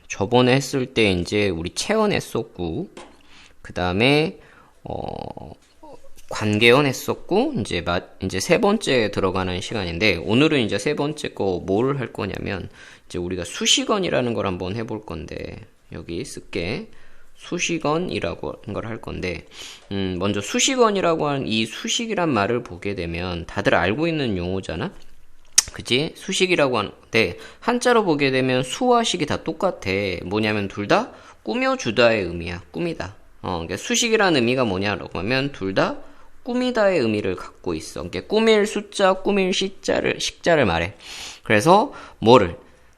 저번에 했을 때 이제 우리 체언 했었고, 그 다음에 관계언 했었고, 이제 세 번째 들어가는 시간인데, 오늘은 이제 세 번째 거 뭘 할 거냐면, 이제 우리가 수식언이라는 걸 한번 해볼 건데, 여기 쓸게. 수식언이라고 하는 걸 할 건데, 먼저 수식언이라고 하는 이 수식이란 말을 보게 되면 다들 알고 있는 용어잖아? 그치? 수식이라고 하는데, 한자로 보게 되면 수와 식이 다 똑같아. 뭐냐면 둘 다 꾸며주다의 의미야. 꾸미다. 그러니까 수식이라는 의미가 뭐냐라고 하면 둘 다 꾸미다의 의미를 갖고 있어. 그러니까 꾸밀 숫자, 꾸밀 식자를 말해. 그래서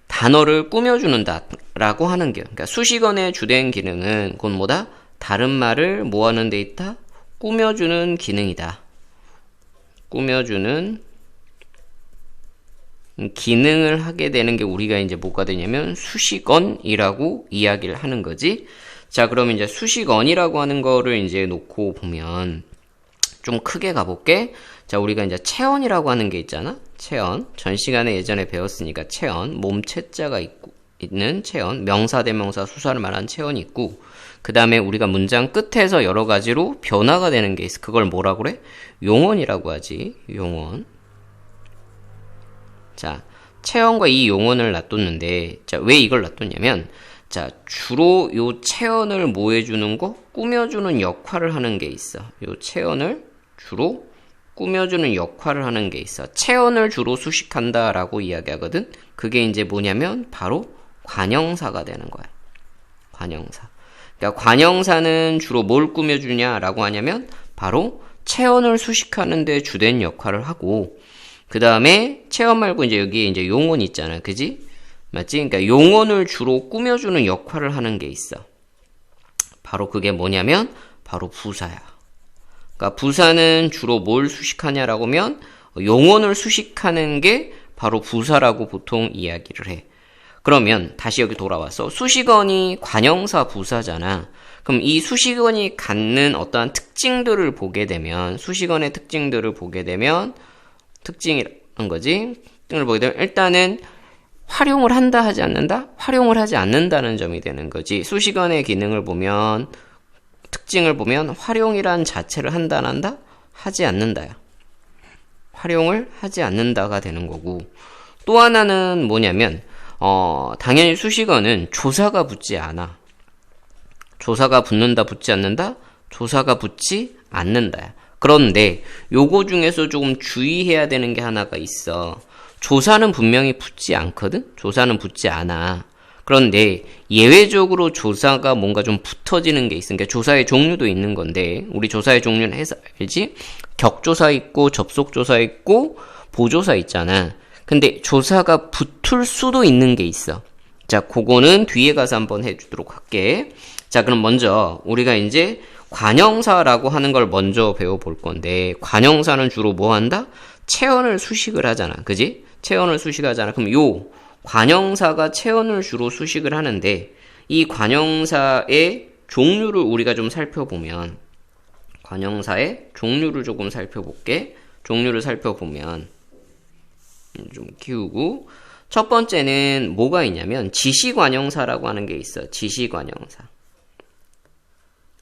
단어를 꾸며주는다라고 하는 게, 그러니까 수식언의 주된 기능은 곧 뭐다? 다른 말을 뭐 하는 데 있다? 꾸며주는 기능이다. 꾸며주는 기능을 하게 되는 게 우리가 이제 뭐가 되냐면 수식언이라고 이야기를 하는 거지. 자, 그럼 이제 수식언이라고 하는 거를 이제 놓고 보면 좀 크게 가볼게. 자, 우리가 이제 체언이라고 하는 게 있잖아. 체언. 전 시간에 예전에 배웠으니까 체언. 몸체자가 있는 체언. 명사, 대명사, 수사를 말하는 체언이 있고, 그 다음에 우리가 문장 끝에서 여러 가지로 변화가 되는 게 있어. 그걸 뭐라고 그래? 용언이라고 하지. 용언. 자, 체언과 이 용언을 놔뒀는데, 자, 왜 이걸 놔뒀냐면, 자, 주로 요 체언을 뭐 해주는 거? 꾸며주는 역할을 하는 게 있어. 요 체언을 주로 꾸며주는 역할을 하는 게 있어. 체언을 주로 수식한다라고 이야기하거든? 그게 이제 뭐냐면, 바로 관형사가 되는 거야. 관형사. 그러니까 관형사는 주로 뭘 꾸며주냐라고 하냐면, 바로 체언을 수식하는데 주된 역할을 하고, 그 다음에 체언 말고 이제 여기에 이제 용언이 있잖아. 그지? 맞지? 그러니까 용언을 주로 꾸며주는 역할을 하는 게 있어. 바로 그게 뭐냐면 바로 부사야. 그러니까 부사는 주로 뭘 수식하냐라고 하면 용언을 수식하는 게 바로 부사라고 보통 이야기를 해. 그러면 다시 여기 돌아와서 수식언이 관형사 부사잖아. 그럼 이 수식언이 갖는 어떠한 특징들을 보게 되면 수식언의 특징들을 보게 되면 특징이라는 거지. 특징을 보게 되면 일단은 활용을 한다 하지 않는다? 활용을 하지 않는다는 점이 되는 거지. 수식언의 기능을 보면 특징을 보면 활용이란 자체를 한다 안 한다? 하지 않는다야. 활용을 하지 않는다가 되는 거고. 또 하나는 뭐냐면 당연히 수식어는 조사가 붙지 않아. 조사가 붙는다 붙지 않는다? 조사가 붙지 않는다야. 그런데 요거 중에서 조금 주의해야 되는 게 하나가 있어. 조사는 분명히 붙지 않거든? 조사는 붙지 않아. 그런데 예외적으로 조사가 뭔가 좀 붙어지는 게 있어. 그러니까 조사의 종류도 있는 건데 우리 조사의 종류는 해서 알지? 격조사 있고 접속조사 있고 보조사 있잖아. 근데 조사가 붙을 수도 있는 게 있어. 자, 그거는 뒤에 가서 한번 해주도록 할게. 자, 그럼 먼저 우리가 이제 관형사라고 하는 걸 먼저 배워볼 건데 관형사는 주로 뭐 한다? 체언을 수식을 하잖아. 그지? 체언을 수식하잖아. 그럼 요 관형사가 체언을 주로 수식을 하는데 이 관형사의 종류를 우리가 좀 살펴보면 관형사의 종류를 조금 살펴볼게. 종류를 살펴보면 좀 키우고 첫 번째는 뭐가 있냐면 지시관형사라고 하는 게 있어. 지시관형사.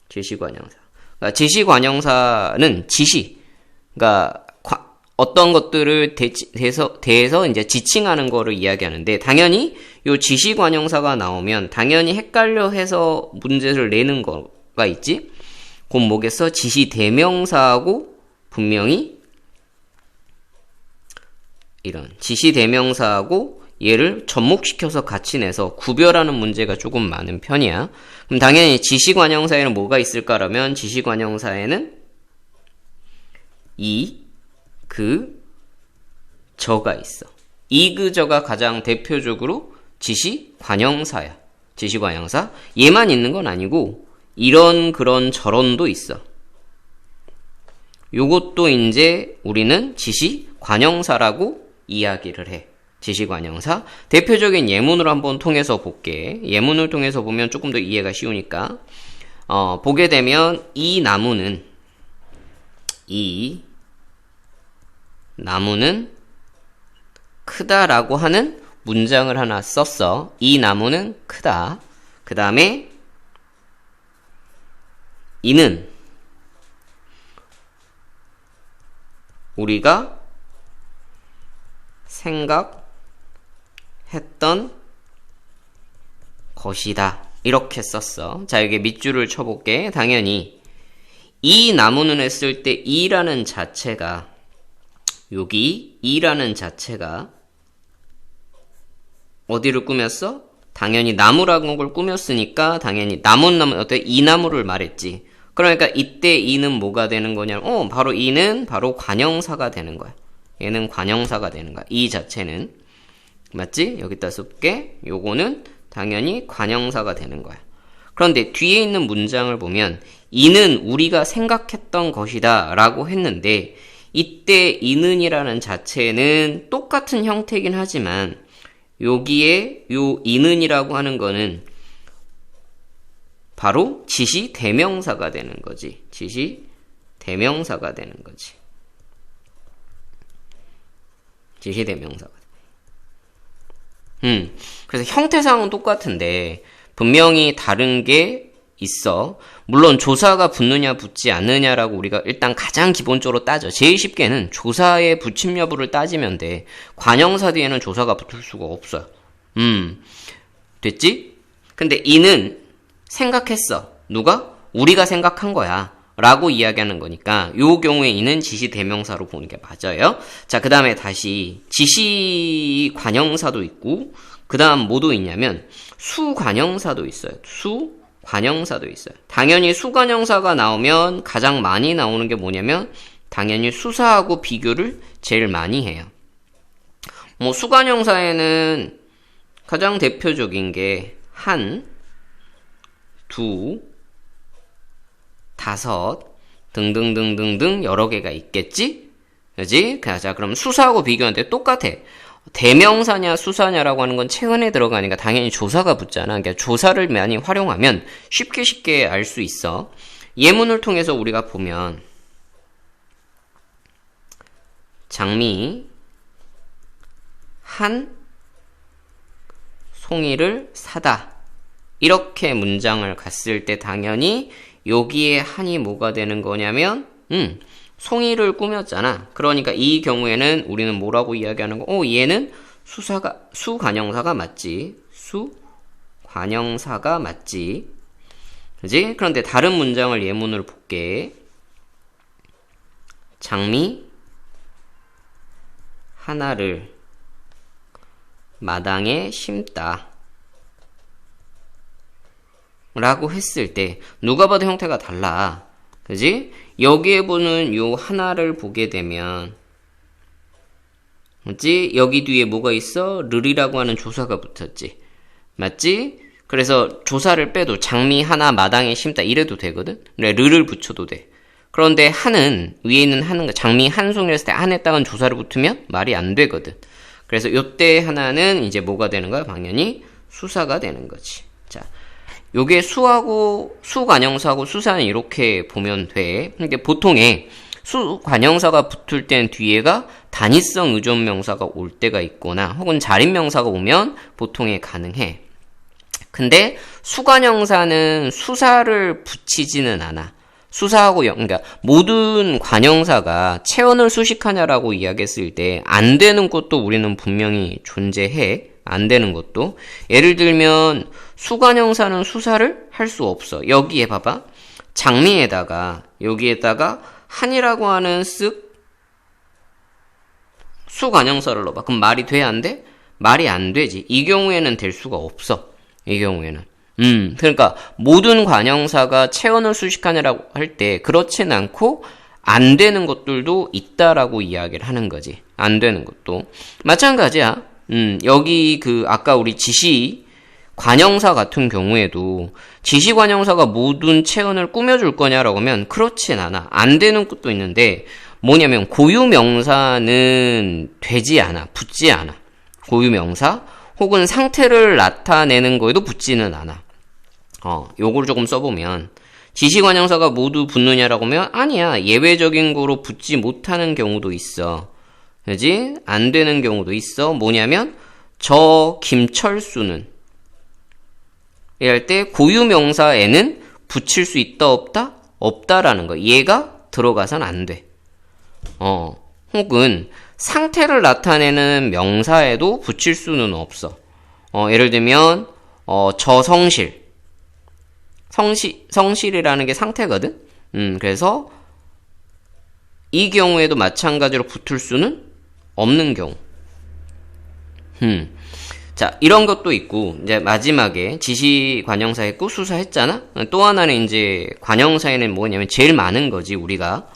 지시관형사. 그러니까 지시관형사는 지시. 그러니까 어떤 것들을 대해서 이제 지칭하는 거를 이야기하는데 당연히 요 지시관형사가 나오면 당연히 헷갈려 해서 문제를 내는 거가 있지. 곧 뭐겠어? 지시대명사하고 분명히 이런 지시대명사하고 얘를 접목시켜서 같이 내서 구별하는 문제가 조금 많은 편이야. 그럼 당연히 지시관형사에는 뭐가 있을까라면 지시관형사에는 저가 있어. 저가 가장 대표적으로 지시관형사야. 지시관형사. 얘만 있는 건 아니고 이런 그런 저런도 있어. 요것도 이제 우리는 지시관형사라고 이야기를 해. 지시관형사. 대표적인 예문으로 한번 통해서 볼게. 예문을 통해서 보면 조금 더 이해가 쉬우니까. 보게 되면 이 나무는 크다라고 하는 문장을 하나 썼어. 이 나무는 크다. 그 다음에 이는 우리가 생각했던 것이다. 이렇게 썼어. 자, 여기 밑줄을 쳐볼게. 당연히 이 나무는 했을 때 이라는 자체가 여기 이라는 자체가 어디를 꾸몄어? 당연히 나무라는 걸 꾸몄으니까 당연히 나무 어때? 이 나무를 말했지. 그러니까 이때 이는 뭐가 되는 거냐면 바로 이는 바로 관형사가 되는 거야. 얘는 관형사가 되는 거야. 이 자체는 맞지? 여기다 쓸게. 요거는 당연히 관형사가 되는 거야. 그런데 뒤에 있는 문장을 보면 이는 우리가 생각했던 것이다 라고 했는데 이때 이는이라는 자체는 똑같은 형태이긴 하지만 여기에 요 이는이라고 하는 거는 바로 지시 대명사가 되는 거지. 지시 대명사가 되는 거지. 지시 대명사가. 그래서 형태상은 똑같은데 분명히 다른 게 있어. 물론 조사가 붙느냐 붙지 않느냐라고 우리가 일단 가장 기본적으로 따져. 제일 쉽게는 조사의 붙임 여부를 따지면 돼. 관형사 뒤에는 조사가 붙을 수가 없어요. 됐지? 근데 이는 생각했어. 누가? 우리가 생각한 거야. 라고 이야기하는 거니까 요 경우에 이는 지시 대명사로 보는 게 맞아요. 자, 그 다음에 다시 지시 관형사도 있고 그 다음 뭐도 있냐면 수관형사도 있어요. 수관형사도 있어요. 당연히 수관형사가 나오면 가장 많이 나오는 게 뭐냐면 당연히 수사하고 비교를 제일 많이 해요. 뭐 수관형사에는 가장 대표적인 게 한, 두, 다섯 등등등등등 여러 개가 있겠지? 그지? 자, 그럼 수사하고 비교하는데 똑같아. 대명사냐 수사냐라고 하는 건 최근에 들어가니까 당연히 조사가 붙잖아. 그러니까 조사를 많이 활용하면 쉽게 알 수 있어. 예문을 통해서 우리가 보면 장미 한 송이를 사다. 이렇게 문장을 갔을 때 당연히 여기에 한이 뭐가 되는 거냐면 송이를 꾸몄잖아. 그러니까 이 경우에는 우리는 뭐라고 이야기하는 거? 얘는 수관형사가 맞지. 수관형사가 맞지. 그지? 그런데 다른 문장을 예문을 볼게. 장미 하나를 마당에 심다. 라고 했을 때 누가 봐도 형태가 달라. 그지? 여기에 보는 요 하나를 보게 되면 맞지? 여기 뒤에 뭐가 있어? 르리라고 하는 조사가 붙었지. 맞지? 그래서 조사를 빼도 장미 하나 마당에 심다 이래도 되거든? 그래, 르를 붙여도 돼. 그런데 한은 위에 있는 한은 장미 한 송이를 했을 때 한에다가 조사를 붙으면 말이 안 되거든. 그래서 요때 하나는 이제 뭐가 되는 거야? 당연히 수사가 되는 거지. 자, 요게 수관형사하고 수사는 이렇게 보면 돼. 근데 보통에 수관형사가 붙을 땐 뒤에가 단위성 의존명사가 올 때가 있거나 혹은 자립명사가 오면 보통에 가능해. 근데 수관형사는 수사를 붙이지는 않아. 수사하고 그러니까 모든 관형사가 체언을 수식하냐라고 이야기했을 때 안 되는 것도 우리는 분명히 존재해. 안 되는 것도. 예를 들면 수관형사는 수사를 할 수 없어. 여기에 봐봐. 장미에다가 여기에다가 한이라고 하는 쓱 수관형사를 넣어봐. 그럼 말이 돼? 안 돼? 말이 안 되지. 이 경우에는 될 수가 없어. 이 경우에는. 그러니까 모든 관형사가 체언을 수식하냐라고 할 때 그렇진 않고 안 되는 것들도 있다라고 이야기를 하는 거지. 안 되는 것도. 마찬가지야. 여기 아까 우리 지시 관형사 같은 경우에도 지시 관형사가 모든 체언을 꾸며줄 거냐라고 하면 그렇진 않아. 안 되는 것도 있는데 뭐냐면 고유명사는 되지 않아. 붙지 않아. 고유명사 혹은 상태를 나타내는 거에도 붙지는 않아. 요걸 조금 써보면 지시 관형사가 모두 붙느냐라고 하면 아니야. 예외적인 거로 붙지 못하는 경우도 있어. 그지? 안 되는 경우도 있어. 뭐냐면 저 김철수는 이럴 때 고유명사에는 붙일 수 있다 없다? 없다라는 거. 얘가 들어가선 안 돼. 혹은 상태를 나타내는 명사에도 붙일 수는 없어. 예를 들면 저 성실이라는 게 상태거든. 그래서 이 경우에도 마찬가지로 붙을 수는 없는 경우. 자, 이런 것도 있고, 이제 마지막에 지시 관형사 했고 수사 했잖아? 또 하나는 이제 관형사에는 뭐냐면 제일 많은 거지, 우리가.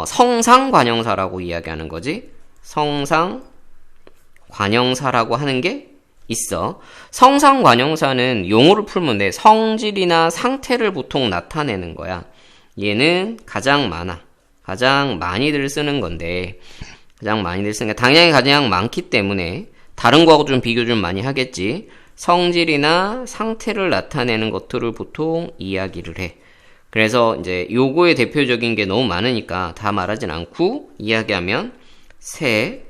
성상 관형사라고 이야기하는 거지. 성상 관형사라고 하는 게 있어. 성상 관형사는 용어를 풀면 돼. 성질이나 상태를 보통 나타내는 거야. 얘는 가장 많아. 가장 많이들 쓰는 건데, 가장 많이들 쓰는 게 당연히 가장 많기 때문에 다른 거하고 좀 비교 좀 많이 하겠지. 성질이나 상태를 나타내는 것들을 보통 이야기를 해. 그래서 이제 요거의 대표적인 게 너무 많으니까 다 말하진 않고 이야기하면 새,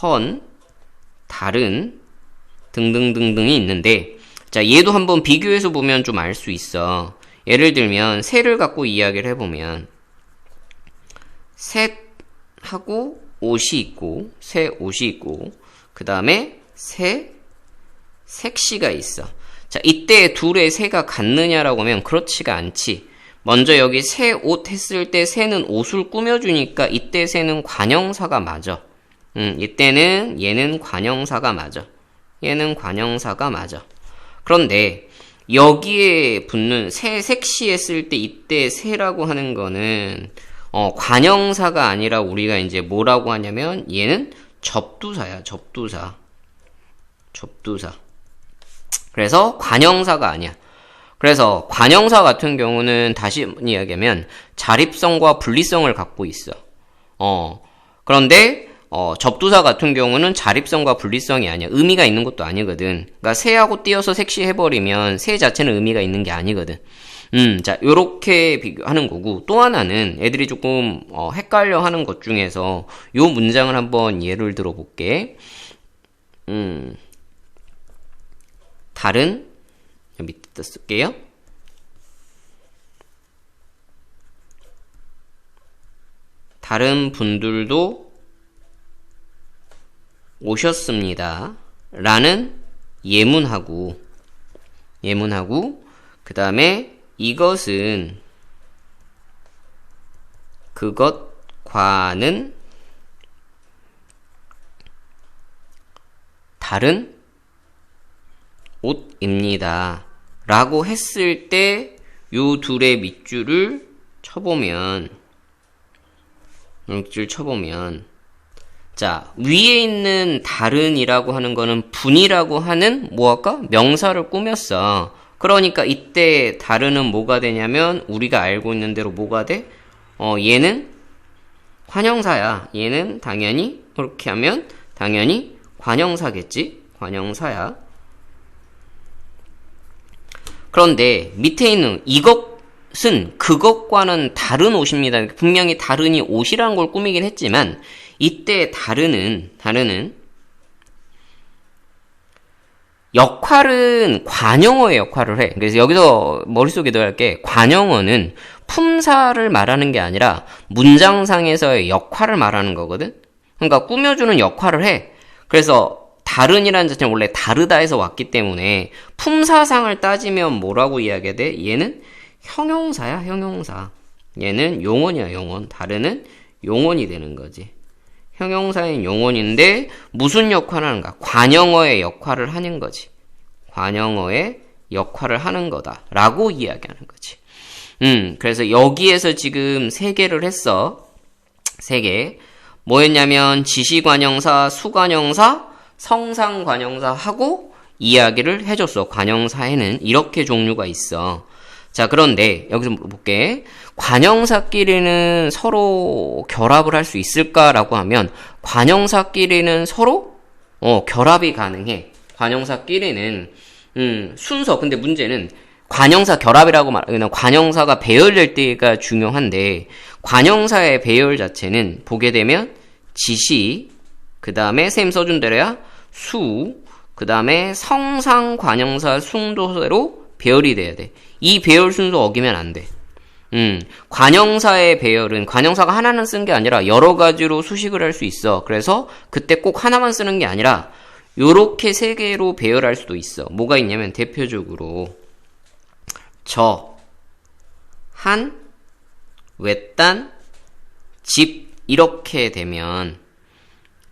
헌, 다른 등등등등이 있는데, 자, 얘도 한번 비교해서 보면 좀 알 수 있어. 예를 들면 새를 갖고 이야기를 해보면 셋하고 옷이 있고 새 옷이 있고 그 다음에 색시가 있어. 자, 이때 둘의 새가 같느냐라고 하면 그렇지가 않지. 먼저 여기 새 옷 했을 때 새는 옷을 꾸며주니까 이때 새는 관형사가 맞아. 이때는 얘는 관형사가 맞아. 얘는 관형사가 맞아. 그런데 여기에 붙는 색시 했을 때 이때 새라고 하는 거는 관형사가 아니라 우리가 이제 뭐라고 하냐면 얘는 접두사야. 접두사. 그래서 관형사가 아니야. 그래서 관형사 같은 경우는 다시 이야기하면 자립성과 분리성을 갖고 있어. 그런데 접두사 같은 경우는 자립성과 분리성이 아니야. 의미가 있는 것도 아니거든. 그러니까 새하고 띄어서 색시해버리면 새 자체는 의미가 있는 게 아니거든. 자, 요렇게 비교하는 거고, 또 하나는 애들이 조금 헷갈려 하는 것 중에서 요 문장을 한번 예를 들어 볼게. 다른, 밑에다 쓸게요. 다른 분들도 오셨습니다. 라는 예문하고, 그 다음에 이것은 그것과는 다른 옷입니다. 라고 했을 때 요 둘의 밑줄을 쳐보면 자, 위에 있는 다른이라고 하는 거는 분이라고 하는 뭐할까? 명사를 꾸몄어. 그러니까 이때 다른은 뭐가 되냐면 우리가 알고 있는 대로 뭐가 돼? 얘는 관형사야. 얘는 당연히 그렇게 하면 당연히 관형사겠지? 관형사야. 그런데 밑에 있는 이것은 그것과는 다른 옷입니다. 분명히 다른이 옷이라는 걸 꾸미긴 했지만 이때 다른은 역할은 관형어의 역할을 해. 그래서 여기서 머릿속에 넣어야 할 게 관형어는 품사를 말하는 게 아니라 문장상에서의 역할을 말하는 거거든. 그러니까 꾸며주는 역할을 해. 그래서 다른이라는 자체는 원래 다르다에서 왔기 때문에 품사상을 따지면 뭐라고 이야기해야 돼? 얘는 형용사야, 형용사. 얘는 용언이야, 용언. 다른은 용언이 되는 거지. 형용사인 용언인데 무슨 역할을 하는가? 관형어의 역할을 하는 거지. 관형어의 역할을 하는 거다라고 이야기하는 거지. 그래서 여기에서 지금 3개를 했어. 3개. 뭐였냐면 지시관형사, 수관형사, 성상관형사 하고 이야기를 해줬어. 관형사에는 이렇게 종류가 있어. 자, 그런데 여기서 물어볼게. 관형사끼리는 서로 결합을 할 수 있을까라고 하면 관형사끼리는 서로 결합이 가능해. 관형사끼리는 순서. 근데 문제는 관형사 결합이라고 말하면 관형사가 배열될 때가 중요한데 관형사의 배열 자체는 보게 되면 지시, 그 다음에 쌤 써준 대로야 수, 그 다음에 성상, 관형사, 숭도세로 배열이 돼야 돼. 이 배열 순서 어기면 안 돼. 관형사의 배열은 관형사가 하나는 쓴 게 아니라 여러 가지로 수식을 할 수 있어. 그래서 그때 꼭 하나만 쓰는 게 아니라 요렇게 세 개로 배열할 수도 있어. 뭐가 있냐면 대표적으로 저, 한, 외딴, 집 이렇게 되면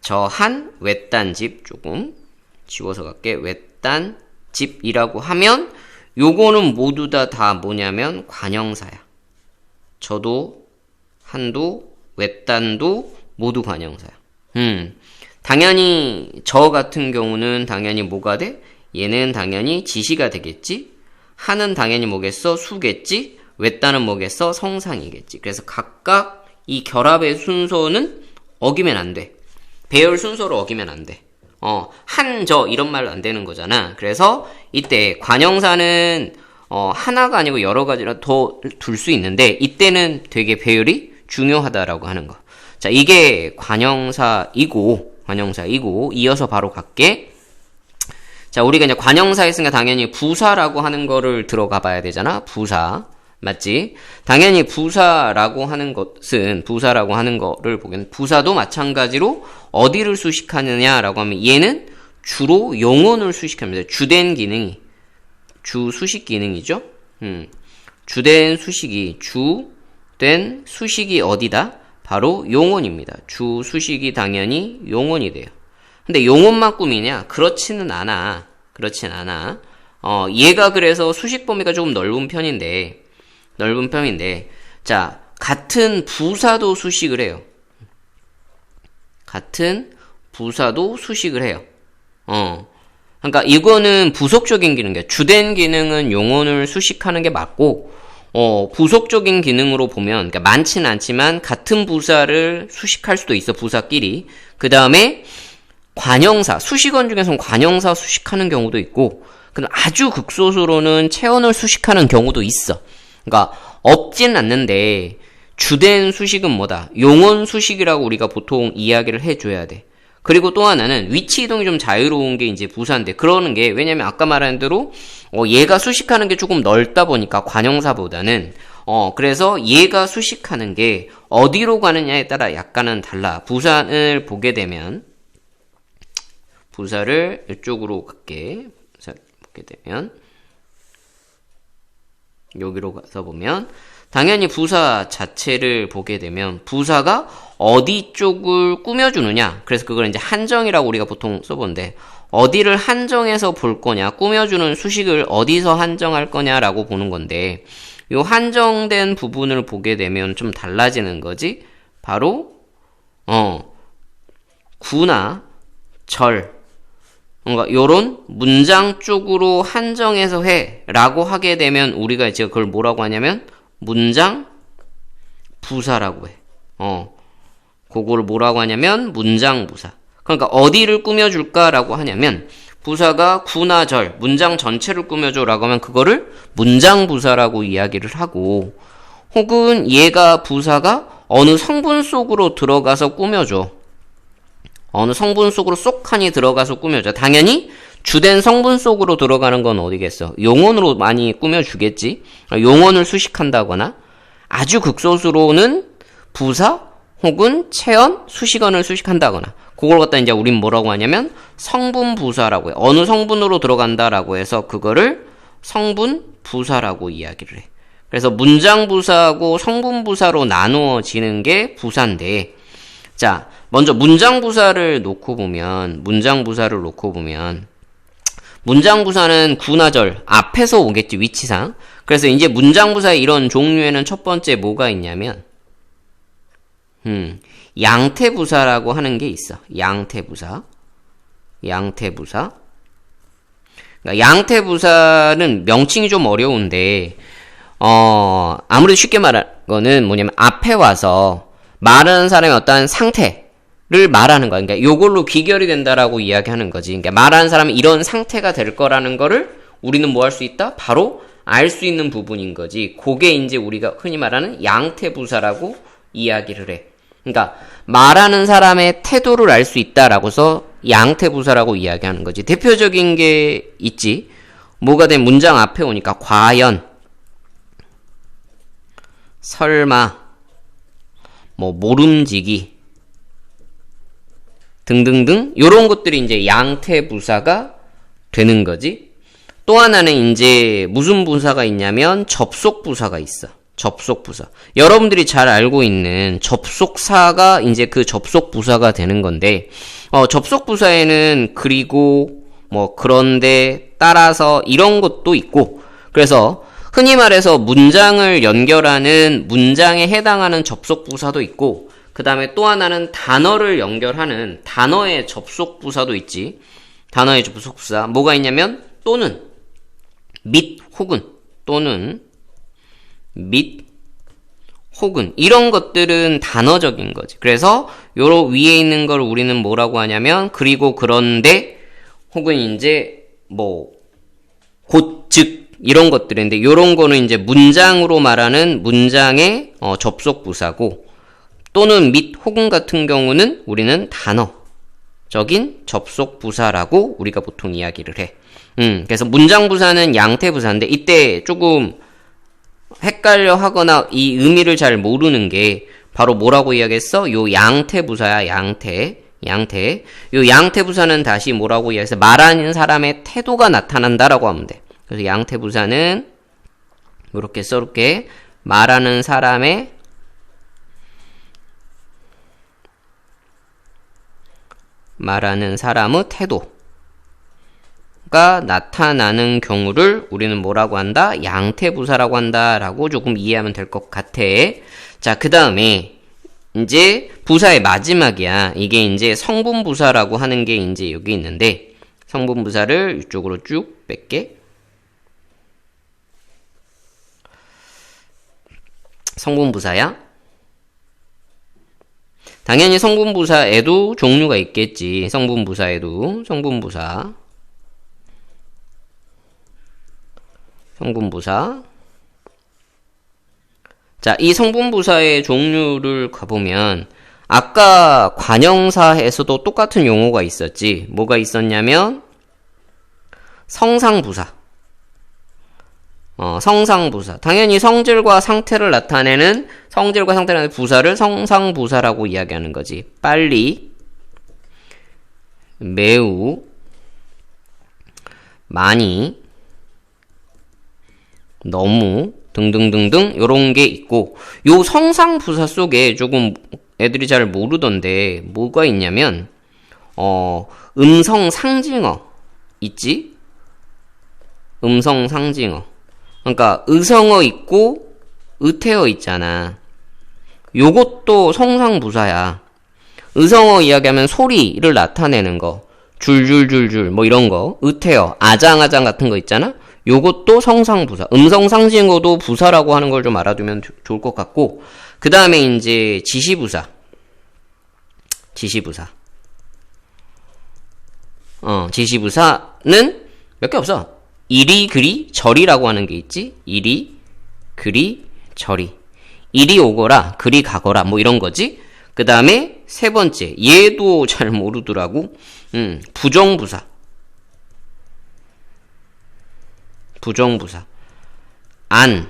저, 한, 외딴, 집 조금 지워서 갈게. 외딴, 집이라고 하면 요거는 모두 다 뭐냐면 관형사야. 저도, 한도, 외딴도 모두 관형사야. 당연히 저 같은 경우는 당연히 뭐가 돼? 얘는 당연히 지시가 되겠지? 한은 당연히 뭐겠어? 수겠지? 외딴은 뭐겠어? 성상이겠지. 그래서 각각 이 결합의 순서는 어기면 안 돼. 배열 순서로 어기면 안 돼. 한, 저 이런 말 안 되는 거잖아. 그래서 이때 관형사는 하나가 아니고 여러 가지라 더 둘 수 있는데 이때는 되게 배열이 중요하다라고 하는 거. 자, 이게 관형사이고 이어서 바로 갈게. 자, 우리가 이제 관형사 했으니까 당연히 부사라고 하는 거를 들어가 봐야 되잖아. 부사. 맞지? 당연히 부사라고 하는 거를 보면 부사도 마찬가지로 어디를 수식하느냐라고 하면 얘는 주로 용언을 수식합니다. 주된 기능이 수식 기능이죠. 주된 수식이 어디다? 바로 용언입니다. 주 수식이 당연히 용언이 돼요. 근데 용언만 꾸미냐? 그렇지는 않아. 얘가 그래서 수식 범위가 조금 넓은 편인데, 자, 같은 부사도 수식을 해요. 그러니까 이거는 부속적인 기능이야. 주된 기능은 용언을 수식하는 게 맞고, 부속적인 기능으로 보면, 그러니까 많지는 않지만 같은 부사를 수식할 수도 있어, 부사끼리. 그 다음에 관형사, 수식어 중에서는 관형사 수식하는 경우도 있고, 아주 극소수로는 체언을 수식하는 경우도 있어. 그러니까 없진 않는데 주된 수식은 뭐다? 용언 수식이라고 우리가 보통 이야기를 해줘야 돼. 그리고 또 하나는 위치 이동이 좀 자유로운 게 이제 부사인데 그러는 게 왜냐면 아까 말한 대로 얘가 수식하는 게 조금 넓다 보니까 관형사보다는 그래서 얘가 수식하는 게 어디로 가느냐에 따라 약간은 달라. 부사를 보게 되면 부사를 이쪽으로 갈게. 부사를 보게 되면 여기로 가서 보면 당연히 부사 자체를 보게 되면 부사가 어디 쪽을 꾸며주느냐. 그래서 그걸 이제 한정이라고 우리가 보통 써보는데 어디를 한정해서 볼 거냐. 꾸며주는 수식을 어디서 한정할 거냐라고 보는 건데 요 한정된 부분을 보게 되면 좀 달라지는 거지. 바로 구나 절 뭔가 요런 문장 쪽으로 한정해서 해 라고 하게 되면 우리가 이제 그걸 뭐라고 하냐면 문장 부사라고 해. 그거를 뭐라고 하냐면 문장 부사. 그러니까 어디를 꾸며줄까라고 하냐면 부사가 구나 절 문장 전체를 꾸며줘 라고 하면 그거를 문장 부사라고 이야기를 하고 혹은 얘가 부사가 어느 성분 속으로 들어가서 꾸며줘. 어느 성분 속으로 쏙하니 들어가서 꾸며줘. 당연히 주된 성분 속으로 들어가는 건 어디겠어? 용언으로 많이 꾸며주겠지. 용언을 수식한다거나 아주 극소수로는 부사 혹은 체언, 수식언을 수식한다거나 그걸 갖다 이제 우린 뭐라고 하냐면 성분 부사라고 해. 어느 성분으로 들어간다라고 해서 그거를 성분 부사라고 이야기를 해. 그래서 문장 부사하고 성분 부사로 나누어지는 게 부사인데 자, 먼저 문장 부사를 놓고 보면 문장 부사는 구나절 앞에서 오겠지, 위치상. 그래서 이제 문장 부사의 이런 종류에는 첫 번째 뭐가 있냐면 양태 부사라고 하는 게 있어. 양태 부사. 그러니까 양태 부사는 명칭이 좀 어려운데 아무래도 쉽게 말하는 거는 뭐냐면 앞에 와서 말하는 사람의 어떠한 상태를 말하는 거야. 그러니까 요걸로 귀결이 된다라고 이야기하는 거지. 그러니까 말하는 사람이 이런 상태가 될 거라는 거를 우리는 뭐 할 수 있다? 바로 알 수 있는 부분인 거지. 그게 이제 우리가 흔히 말하는 양태부사라고 이야기를 해. 그러니까 말하는 사람의 태도를 알 수 있다라고 해서 양태부사라고 이야기하는 거지. 대표적인 게 있지. 뭐가 된 문장 앞에 오니까 과연, 설마, 뭐 모름지기 등등등 요런 것들이 이제 양태부사가 되는 거지. 또 하나는 이제 무슨 부사가 있냐면 접속부사가 있어. 접속부사. 여러분들이 잘 알고 있는 접속사가 이제 그 접속부사가 되는 건데, 접속부사에는 그리고, 뭐, 그런데, 따라서, 이런 것도 있고, 그래서, 흔히 말해서 문장을 연결하는 문장에 해당하는 접속부사도 있고, 그 다음에 또 하나는 단어를 연결하는 단어의 접속부사도 있지. 단어의 접속부사. 뭐가 있냐면, 또는, 및, 혹은, 또는, 및, 혹은 이런 것들은 단어적인 거지. 그래서 요로 위에 있는 걸 우리는 뭐라고 하냐면 그리고 그런데 혹은 이제 뭐 곧 즉 이런 것들인데 요런 거는 이제 문장으로 말하는 문장의 접속부사고 또는 및 혹은 같은 경우는 우리는 단어적인 접속부사라고 우리가 보통 이야기를 해. 그래서 문장부사는 양태부사인데 이때 조금 헷갈려 하거나 이 의미를 잘 모르는 게 바로 뭐라고 이야기했어? 요 양태부사야, 양태. 요 양태부사는 다시 뭐라고 이야기했어? 말하는 사람의 태도가 나타난다라고 하면 돼. 그래서 양태부사는 이렇게 써볼게. 말하는 사람의 태도. 가 나타나는 경우를 우리는 뭐라고 한다? 양태부사라고 한다라고 조금 이해하면 될 것 같아. 자, 그 다음에 이제 부사의 마지막이야. 이게 이제 성분부사라고 하는 게 이제 여기 있는데 성분부사를 이쪽으로 쭉 뺄게. 성분부사야. 당연히 성분부사에도 종류가 있겠지. 성분부사. 자, 이 성분부사의 종류를 가보면 아까 관형사에서도 똑같은 용어가 있었지. 뭐가 있었냐면 성상부사. 성상부사. 당연히 성질과 상태를 나타내는 부사를 성상부사라고 이야기하는 거지. 빨리, 매우, 많이, 너무 등등등등 요런 게 있고 요 성상부사 속에 조금 애들이 잘 모르던데 뭐가 있냐면 음성상징어 있지? 음성상징어. 그러니까 의성어 있고 의태어 있잖아. 요것도 성상부사야. 의성어 이야기하면 소리를 나타내는 거. 줄줄줄줄 뭐 이런 거. 의태어, 아장아장 같은 거 있잖아. 요것도 성상부사. 음성상징어도 부사라고 하는 걸 좀 알아두면 좋을 것 같고 그 다음에 이제 지시부사. 지시부사는 몇 개 없어. 이리 그리 저리라고 하는 게 있지. 이리 그리 저리. 이리 오거라 그리 가거라 뭐 이런 거지. 그 다음에 세 번째 얘도 잘 모르더라고. 부정부사. 안,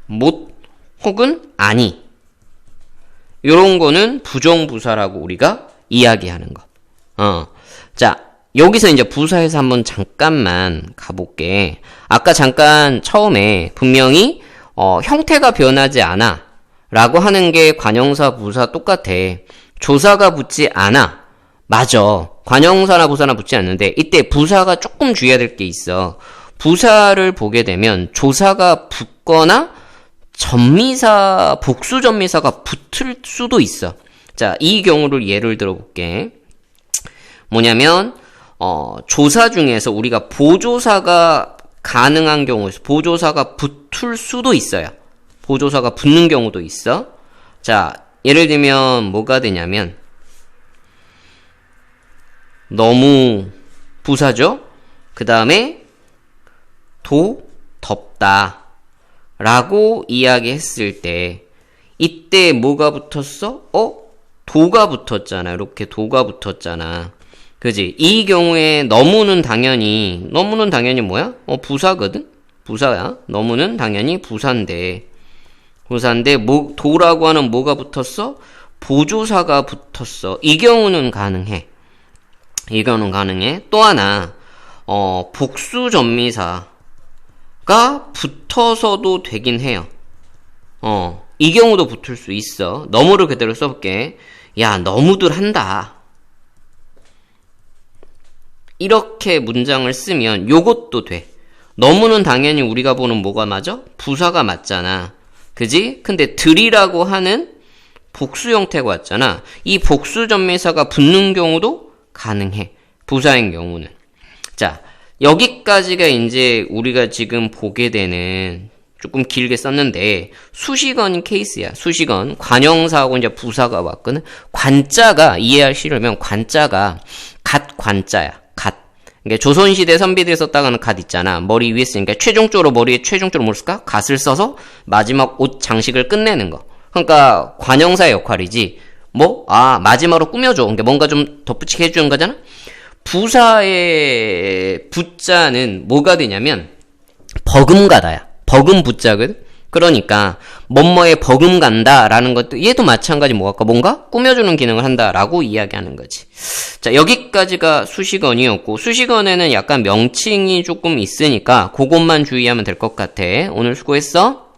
못, 혹은 아니. 요런 거는 부정부사라고 우리가 이야기하는 거. 자, 여기서 이제 부사에서 한번 잠깐만 가볼게. 아까 잠깐 처음에 분명히, 형태가 변하지 않아. 라고 하는 게 관형사, 부사 똑같아. 조사가 붙지 않아. 맞아. 관형사나 부사나 붙지 않는데, 이때 부사가 조금 주의해야 될 게 있어. 부사를 보게 되면 조사가 붙거나 전미사, 복수 전미사가 붙을 수도 있어. 자, 이 경우를 예를 들어볼게. 뭐냐면 조사 중에서 우리가 보조사가 가능한 경우에서 보조사가 붙을 수도 있어요. 보조사가 붙는 경우도 있어. 자, 예를 들면 뭐가 되냐면 너무 부사죠. 그 다음에 덥다 라고 이야기했을 때 이때 뭐가 붙었어? 도가 붙었잖아. 이렇게 도가 붙었잖아. 그지? 이 경우에 너무는 당연히 뭐야? 부사거든? 부사야. 너무는 당연히 부사인데, 도라고 하는 뭐가 붙었어? 보조사가 붙었어. 이 경우는 가능해. 또 하나, 복수 전미사가 붙어서도 되긴 해요. 이 경우도 붙을 수 있어. 너무를 그대로 써볼게. 야, 너무들 한다. 이렇게 문장을 쓰면 요것도 돼. 너무는 당연히 우리가 보는 뭐가 맞아? 부사가 맞잖아. 그지? 근데 들이라고 하는 복수 형태가 왔잖아. 이 복수 전미사가 붙는 경우도 가능해. 부사인 경우는. 자, 여기까지가 이제 우리가 지금 보게 되는, 조금 길게 썼는데 수식어인 케이스야. 수식어. 관형사하고 이제 부사가 왔거든. 관자가 이해하시려면 관자가 관자야. 그러니까 조선시대 선비들이 썼다가는 갓 있잖아. 머리 위에 쓰니까 머리에 최종적으로 뭘 쓸까? 갓을 써서 마지막 옷 장식을 끝내는 거. 그러니까 관형사의 역할이지. 마지막으로 꾸며줘. 그러니까 뭔가 좀 덧붙이게 해주는 거잖아. 부사의 부자는 뭐가 되냐면 버금가다야. 버금 부자거든. 그러니까 뭐뭐에 버금간다라는 것도 얘도 마찬가지 뭔가 꾸며주는 기능을 한다라고 이야기하는 거지. 자, 여기까지가 수식어이었고, 수식어에는 약간 명칭이 조금 있으니까 그것만 주의하면 될 것 같아. 오늘 수고했어.